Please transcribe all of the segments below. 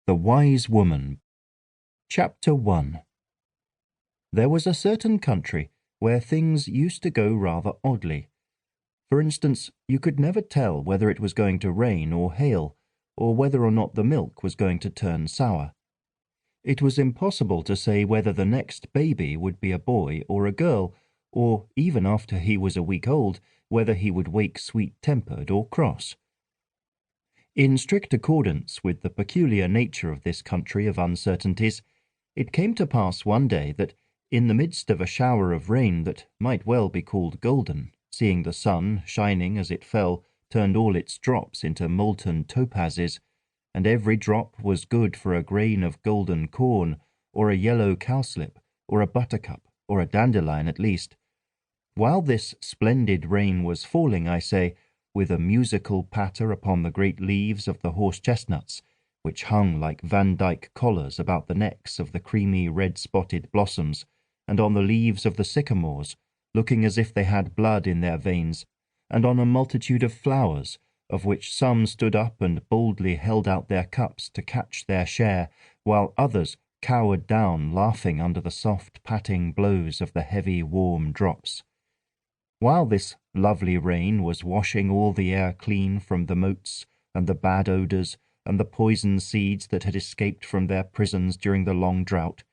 The Wise Woman. Chapter 1. There was a certain country where things used to go rather oddly. For instance, you could never tell whether it was going to rain or hail, or whether or not the milk was going to turn sour. It was impossible to say whether the next baby would be a boy or a girl, or, even after he was a week old, whether he would wake sweet-tempered or cross. In strict accordance with the peculiar nature of this country of uncertainties, it came to pass one day that, in the midst of a shower of rain that might well be called golden, seeing the sun, shining as it fell, turned all its drops into molten topazes, and every drop was good for a grain of golden corn, or a yellow cowslip, or a buttercup, or a dandelion at least. While this splendid rain was falling, I say, with a musical patter upon the great leaves of the horse-chestnuts, which hung like Vandyke collars about the necks of the creamy red-spotted blossoms, and on the leaves of the sycamores, looking as if they had blood in their veins, and on a multitude of flowers, of which some stood up and boldly held out their cups to catch their share, while others cowered down laughing under the soft patting blows of the heavy warm drops. While this lovely rain was washing all the air clean from the motes and the bad odours and the poison seeds that had escaped from their prisons during the long drought,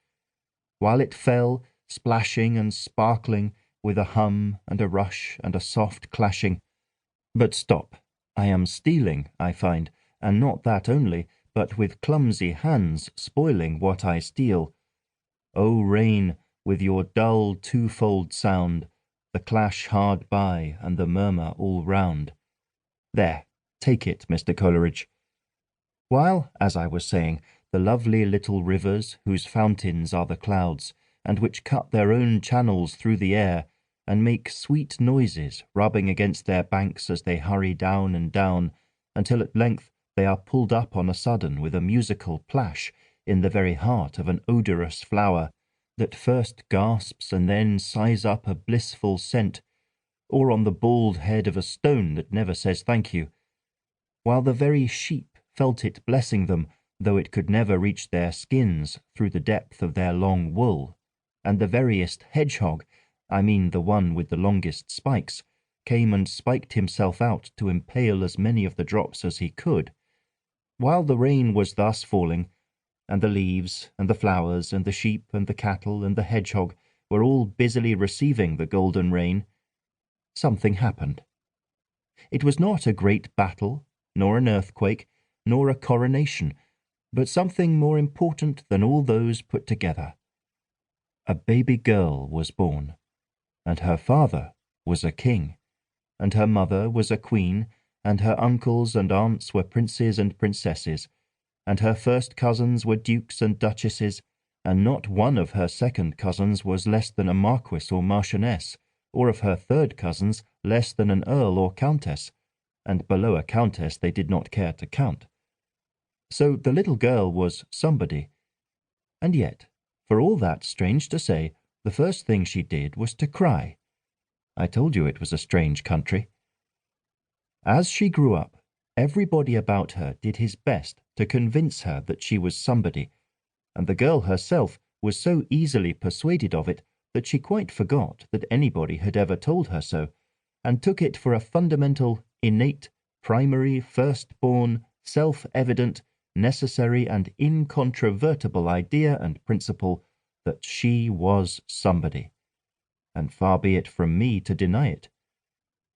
while it fell, splashing and sparkling, with a hum and a rush and a soft clashing. But stop, I am stealing, I find, and not that only, but with clumsy hands spoiling what I steal. O rain, with your dull twofold sound, the clash hard by and the murmur all round. There, take it, Mr. Coleridge. While, as I was saying, the lovely little rivers, whose fountains are the clouds, and which cut their own channels through the air, and make sweet noises, rubbing against their banks as they hurry down and down, until at length they are pulled up on a sudden with a musical plash in the very heart of an odorous flower, that first gasps and then sighs up a blissful scent, or on the bald head of a stone that never says thank you, while the very sheep felt it blessing them, though it could never reach their skins through the depth of their long wool, and the veriest hedgehog, I mean the one with the longest spikes, came and spiked himself out to impale as many of the drops as he could. While the rain was thus falling, and the leaves, and the flowers, and the sheep, and the cattle, and the hedgehog were all busily receiving the golden rain, something happened. It was not a great battle, nor an earthquake, nor a coronation, but something more important than all those put together. A baby girl was born, and her father was a king, and her mother was a queen, and her uncles and aunts were princes and princesses, and her first cousins were dukes and duchesses, and not one of her second cousins was less than a marquis or marchioness, or of her third cousins less than an earl or countess, and below a countess they did not care to count. So the little girl was somebody. And yet, for all that, strange to say, the first thing she did was to cry. I told you it was a strange country. As she grew up, everybody about her did his best to convince her that she was somebody, and the girl herself was so easily persuaded of it that she quite forgot that anybody had ever told her so, and took it for a fundamental, innate, primary, first-born, self-evident, necessary and incontrovertible idea and principle that she was somebody. And far be it from me to deny it.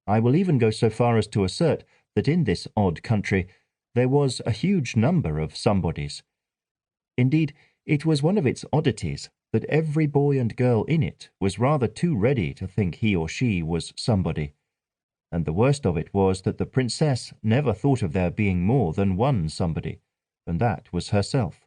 I will even go so far as to assert that in this odd country there was a huge number of somebodies. Indeed, it was one of its oddities that every boy and girl in it was rather too ready to think he or she was somebody. And the worst of it was that the princess never thought of there being more than one somebody, and that was herself.